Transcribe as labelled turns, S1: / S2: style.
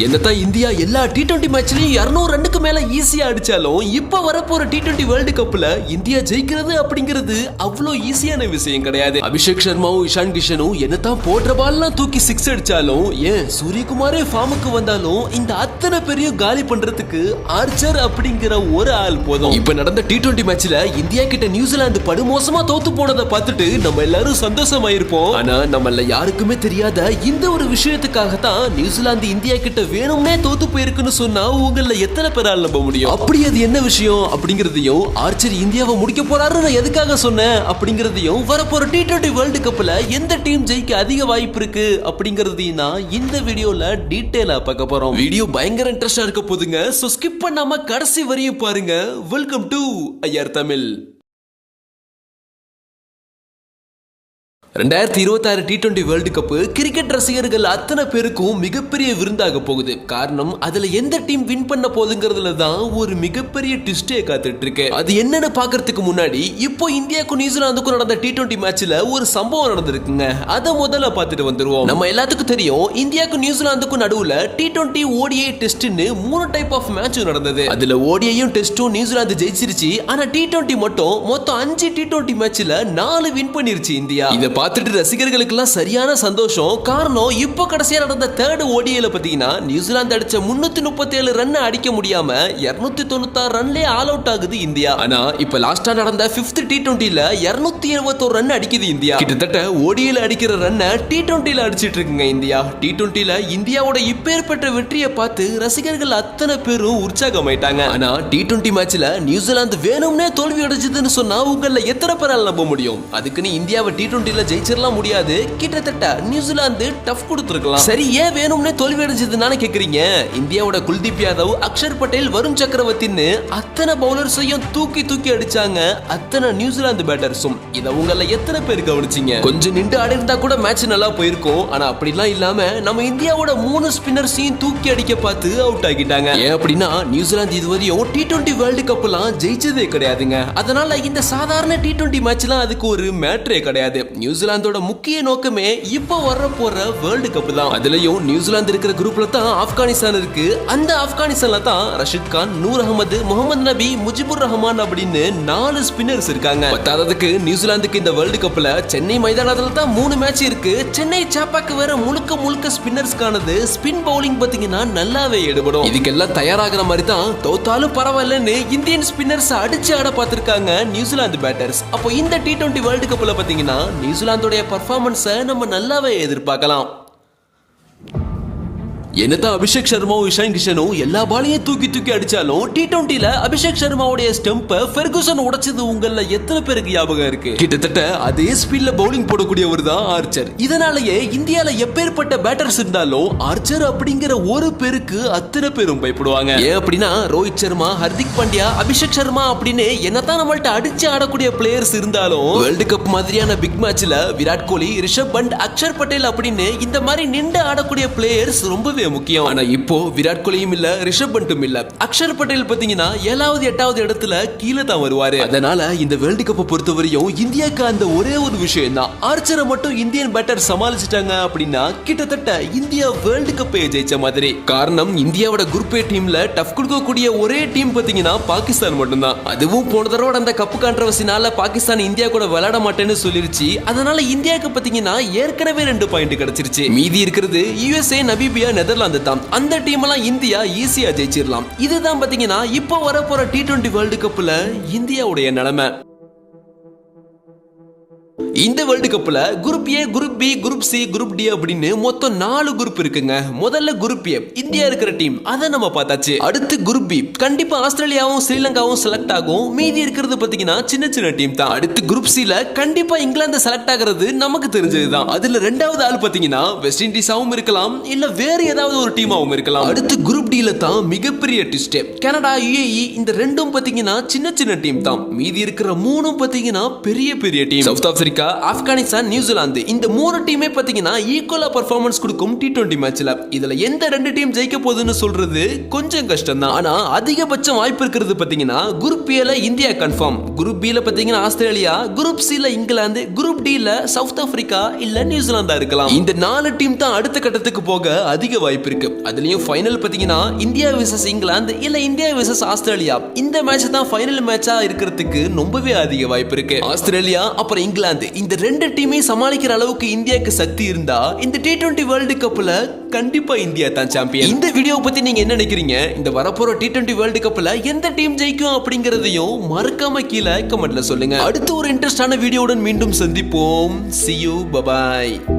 S1: என்னதான் இந்தியா எல்லா T20 மேட்ச்லயும் 200 ரன்னுக்கு மேல ஈஸியா அடிச்சாலும் இப்ப வரப்போற T20 வேர்ல்டு கப்ல இந்தியா ஜெயிக்கிறது அப்படிங்கிறது அவ்வளோ ஈஸியான விஷயம் கிடையாது. அபிஷேக் சர்மாவும் இஷான் கிஷனும் என்னதான் போடுற பால்லாம் தூக்கி 6 அடிச்சாலும் ஏன் சூரியகுமாரே ஃபார்முக்கு வந்தாலும் இந்த அத்தனை பெரிய காலி பண்றதுக்கு ஆர்ச்சர் அப்படிங்கிற ஒரு ஆள் போதும். இப்ப நடந்த T20 மேட்ச்ல இந்தியா கிட்ட நியூசிலாந்து படுமோசமா தோத்து போனதை பார்த்துட்டு நம்ம எல்லாரும் சந்தோஷமாயிருப்போம். ஆனா நம்மள யாருக்குமே தெரியாத இந்த ஒரு விஷயத்துக்காக தான் நியூசிலாந்து இந்தியா கிட்ட வேணும்னே தோத்து போயிருக்குன்னு சொன்னா உங்கள எத்தனை பேரால் நம்ப முடியும்? அப்படி அது என்ன விஷயம் அப்படிங்கறதையும் ஆர்ச்சர் இந்தியாவை முடிக்க போறாரு நான் எதுக்காக சொன்னேன் அப்படிங்கறதையும் வரப்போற T20 வேர்ல்டு கப்ல எந்த டீம் ஜெயிக்க அதிக வாய்ப்பு இருக்கு அப்படிங்கறதையும் தான் இந்த வீடியோல டீடைலா பார்க்க போறோம். வீடியோ பயங்கர இன்ட்ரெஸ்டா இருக்க போதுங்க. சோ ஸ்கிப் பண்ணாம கடைசி வரையும் பாருங்க. Welcome to IR Tamil. 2026 T20 world cup cricket ரசிகர்கள் அத்தனை பேருக்கும் மிகப்பெரிய விருந்தாக போகுது. காரணம் அதுல எந்த டீம் வின் பண்ண போகுதுங்கிறதுல தான் ஒரு மிகப்பெரிய ட்விஸ்டே காத்துட்டு இருக்கு. அது என்னன்னு பாக்குறதுக்கு முன்னாடி இப்போ இந்தியாவுக்கும் நியூசிலாந்துக்கும் நடந்த T20 மேட்ச்ல ஒரு சம்பவம் நடந்திருக்குங்க. அதை முதல்ல பார்த்துட்டு வந்துருவோம். நம்ம எல்லாத்துக்கும் தெரியும் இந்தியாவுக்கும் நியூசிலாந்துக்கும் நடுவுல T20 ODI டெஸ்ட்னு 3 டைப் ஆஃப் மேட்ச் நடந்தது. அதுல ODIயும் டெஸ்டும் நியூசிலாந்து ஜெயிச்சிருச்சு. ஆனா T20 மட்டும் மொத்தம் 5 T20 மேட்ச்ல 4 வின் பண்ணிருச்சு இந்தியா. இத பார்த்துட்டு ரசிகர்களுக்கு எல்லாம் சரியான சந்தோஷம். காரணம் இப்போ கடைசியா நடந்த தேர்ட் ஓடிஐல பாத்தீங்கன்னா நியூசிலாந்து அடிச்ச 337 ரன் அடிக்க முடியாம 296 ரன்லயே ஆல் அவுட் ஆகுது இந்தியா. ஆனா இப்ப லாஸ்டா நடந்த 5th T20ல 271 ரன் அடிக்குது இந்தியா. கிட்டத்தட்ட ஓடிஐல அடிக்கிற ரன்னை T20ல அடிச்சிட்டு இருக்குங்க இந்தியா. T20ல இந்தியாவோட இப்பேற்பட்ட வெற்றியை பார்த்து ரசிகர்கள் அத்தனை பேரும் உற்சாகமாயிட்டாங்க. ஆனா T20 மேட்ச்ல நியூசிலாந்து வேணும்னே தோல்வி அடைஞ்சதுன்னு சொன்னா உங்கள எத்தனை பேரால் நம்ப முடியும்? அதுக்குன்னு இந்தியாவை T20ல ஜெயிச்சிரலாம் முடியாது. கிட்டத்தட்ட நியூசிலாந்து டஃப் கொடுத்திருக்கலாம். சரி, ஏன் வேணும்னே தோல்வி அடைஞ்சதுன்னு கேக்குறீங்க? இந்தியாவோட குல்தீப் யாதவ், அக்ஷர் பட்டேல், வருண் சக்கரவர்த்தின்னு அத்தனை பவுலர்ஸையும் தூக்கி தூக்கி அடிச்சாங்க அத்தனை நியூசிலாந்து பேட்டர்ஸும். இத உங்கள எத்தனை பேர் கவனிச்சீங்க? கொஞ்சம் நின்று ஆடி இருந்தா கூட மேட்ச் நல்லா போயிருக்கும். ஆனா அப்படிலாம் இல்லாம நம்ம இந்தியாவோட 3 ஸ்பின்னர்ஸையும் தூக்கி அடிக்க பார்த்து அவுட் ஆகிட்டாங்க. ஏன் அப்படின்னா நியூசிலாந்து இதுவரையும் T20 வேர்ல்டு கப்லாம் ஜெயிச்சதே கிடையாதுங்க. அதனால இந்த சாதாரண T20 மேட்ச்லாம் அதுக்கு ஒரு மேட்டரே கிடையாது. நியூசிலாந்தோட முக்கிய நோக்கமே இப்போ வர போற வேர்ல்டு கப் தான். அதுலயும் நியூசிலாந்து இருக்கிற குரூப்ல தான் ஆப்கானிஸ்தான் இருக்கு. அந்த ஆப்கானிஸ்தான்ல தான் ரஷித் கான், நூர் அகமது, முகமது நபி, முஜிபுர் ரஹ்மான் அப்படின்னு 4 ஸ்பின்னர்ஸ் இருக்காங்க. பத்தாததுக்கு நியூசிலாந்துக்கு இந்த வேர்ல்டு கப்ல சென்னை மைதானத்துல தான் 3 மேட்ச் இருக்கு. சென்னை சாப்பாக்கு வேற முழுக்க ஸ்பின்னர்ஸ்கானது. ஸ்பின் பவுலிங் பாத்தீங்கன்னா நல்லாவே எடுபடும். இதுக்கெல்லாம் தயாராகிற மாதிரி தான் தோத்தாலும் பரவாயில்லன்னு இந்தியன் ஸ்பின்னர்ஸ் அடிச்சு ஆட பார்த்திருக்காங்க நியூசிலாந்து பேட்டர்ஸ். அப்போ இந்த T20 வேர்ல்டு கப்ல பாத்தீங்கன்னா நியூசிலாந்துடைய பெர்ஃபார்மன்ஸை நம்ம நல்லாவே எதிர்பார்க்கலாம். என்னதான் அபிஷேக் சர்மாவும் இஷான் கிஷனும் எல்லா பாலையும் தூக்கி தூக்கி அடிச்சாலும் T20ல அபிஷேக் சர்மாவுடைய ஸ்டெம்பை ஃபெர்குசன் உடைச்சது உங்கள எத்தனை பேருக்கு ஞாபகம் இருக்கு? கிட்டத்தட்ட அதே ஸ்பீட்ல பவுலிங் போடக்கூடியவர் தான் ஆர்ச்சர். இதனாலேயே இந்தியால எப்பேற்பட்ட பேட்டர்ஸ் இருந்தாலும் ஆர்ச்சர் அப்படிங்கிற ஒரு பேருக்கு அத்தனை பேரும் பயப்படுவாங்க. ஏன் அப்படின்னா ரோஹித் சர்மா, ஹர்திக் பாண்டியா, அபிஷேக் சர்மா அப்படின்னு என்னதான் நம்மள்ட்ட அடிச்சு ஆடக்கூடிய பிளேயர்ஸ் இருந்தாலும் வேர்ல்டு கப் மாதிரியான பிக் மேட்ச்ல விராட் கோலி, ரிஷப் பண்ட், அக்ஷர் பட்டேல் அப்படின்னு இந்த மாதிரி நின்று ஆடக்கூடிய பிளேயர்ஸ் ரொம்பவே முக்கியம். ஆனா இப்போ விராட் கோலியும் இல்ல, ரிஷப் பண்டும் இல்ல. அக்ஷர் பட்டேல் பாத்தீங்கன்னா 7வது 8வது இடத்துல கீழே தான் வருவாரு. அதனால இந்த வேர்ல்டு கப்பை பொறுத்தவரையும் இந்தியாவுக்கு அந்த ஒரே ஒரு விஷயம் தான், ஆர்ச்சரை மட்டும் இந்தியன் பேட்டர் சமாளிச்சிட்டாங்க அப்படின்னா கிட்டத்தட்ட இந்தியா வேர்ல்டு கப்பை ஜெயிச்ச மாதிரி. காரணம் இந்தியாவோட குரூப் ஏ டீம்ல டஃப் கொடுக்கக்கூடிய ஒரே டீம் பாத்தீங்கன்னா பாகிஸ்தான் மட்டும்தான். அதுவும் போன தடவை அந்த கப்பு கான்ட்ரவர்சினால பாகிஸ்தான் இந்தியா கூட விளையாட மாட்டேன்னு சொல்லிருச்சு. அதனால இந்தியாவுக்கு பாத்தீங்கன்னா ஏற்கனவே 2 பாயிண்ட் கிடைச்சிருச்சு. மீதி இருக்கிறது USA, நமீபியா, நெதர்லாந்து தான். அந்த டீம் எல்லாம் இந்தியா ஈஸியா ஜெயிச்சிடலாம். இதுதான் பாத்தீங்கன்னா இப்போ வர போற T20 வேர்ல்டு கப்ல இந்தியாவுடைய நிலைமை. இந்த வேர்ல்டு கப்ல group A, group B, group C, group D அப்படின்னு மொத்தம் 4 குரூப் இருக்குங்க. முதல்ல குரூப் ஏ இந்தியா இருக்கிற டீம், அதை நம்ம பார்த்தாச்சு. அடுத்து குரூப் பி கண்டிப்பா ஆஸ்திரேலியாவும் ஸ்ரீலங்காவும் செலக்ட் ஆகும். மீதி இருக்கிறது பாத்தீங்கன்னா சின்ன டீம் தான். அடுத்து குரூப் சி ல கண்டிப்பா இங்கிலாந்து செலக்ட் ஆகிறது நமக்கு தெரிஞ்சதுதான். அதுல 2வது ஆள் பாத்தீங்கன்னா வெஸ்ட் இண்டீஸாவும் இருக்கலாம், இல்ல வேற ஏதாவது ஒரு டீமாவும் இருக்கலாம். அடுத்து குரூப் டி ல தான் மிகப்பெரிய ட்விஸ்ட். கனடா, UAE இந்த 2ம் பாத்தீங்கன்னா சின்ன டீம் தான். மீதி இருக்கிற 3ம் பாத்தீங்கன்னா பெரிய team. South Africa, Afghanistan, New Zealand இந்த 3 டீமே பாத்தீங்கன்னா ஈக்குவலா பெர்ஃபார்மன்ஸ் கொடுக்கும் T20 மேட்ச்ல. இதுல எந்த 2 டீம் ஜெயிக்க போகுதுன்னு சொல்றது கொஞ்சம் கஷ்டம் தான். ஆனா அதிகபட்சம் வாய்ப்பு இருக்கிறது பாத்தீங்கன்னா குரூப் A ல இந்தியா கன்ஃபார்ம், குரூப் B ல பாத்தீங்கன்னா ஆஸ்திரேலியா, குரூப் C ல இங்கிலாந்து, குரூப் D ல சவுத் ஆப்பிரிக்கா இல்ல நியூசிலாந்தா இருக்கலாம். இந்த 4 டீம் தான் அடுத்த கட்டத்துக்கு போக அதிக வாய்ப்பு இருக்கு. அதுலயும் ஃபைனல் பாத்தீங்கன்னா இந்தியா வெர்சஸ் இங்கிலாந்து இல்ல இந்தியா வெர்சஸ் ஆஸ்திரேலியா. இந்த மேட்ச் தான் ஃபைனல் மேட்சா இருக்கிறதுக்கு ரொம்பவே அதிக வாய்ப்பு இருக்கு. ஆஸ்திரேலியா அப்புறம் இங்கிலாந்து இந்த 2 டீமை சமாளிக்கிற அளவுக்கு இந்தியாவுக்கு சக்தி இருந்தா இந்த T20 வேர்ல்டு கப்ல கண்டிப்பா இந்தியா தான் சாம்பியன். இந்த வீடியோ பத்தி நீங்க என்ன நினைக்கிறீங்க? இந்த வரப்போற T20 வேர்ல்டு கப்ல எந்த டீம் ஜெயிக்கும் அப்படிங்கறதையும் மறக்காம கீழே கமெண்ட்ல சொல்லுங்க. அடுத்து ஒரு இன்ட்ரெஸ்டான வீடியோவுடன் மீண்டும் சந்திப்போம். See you, bye bye.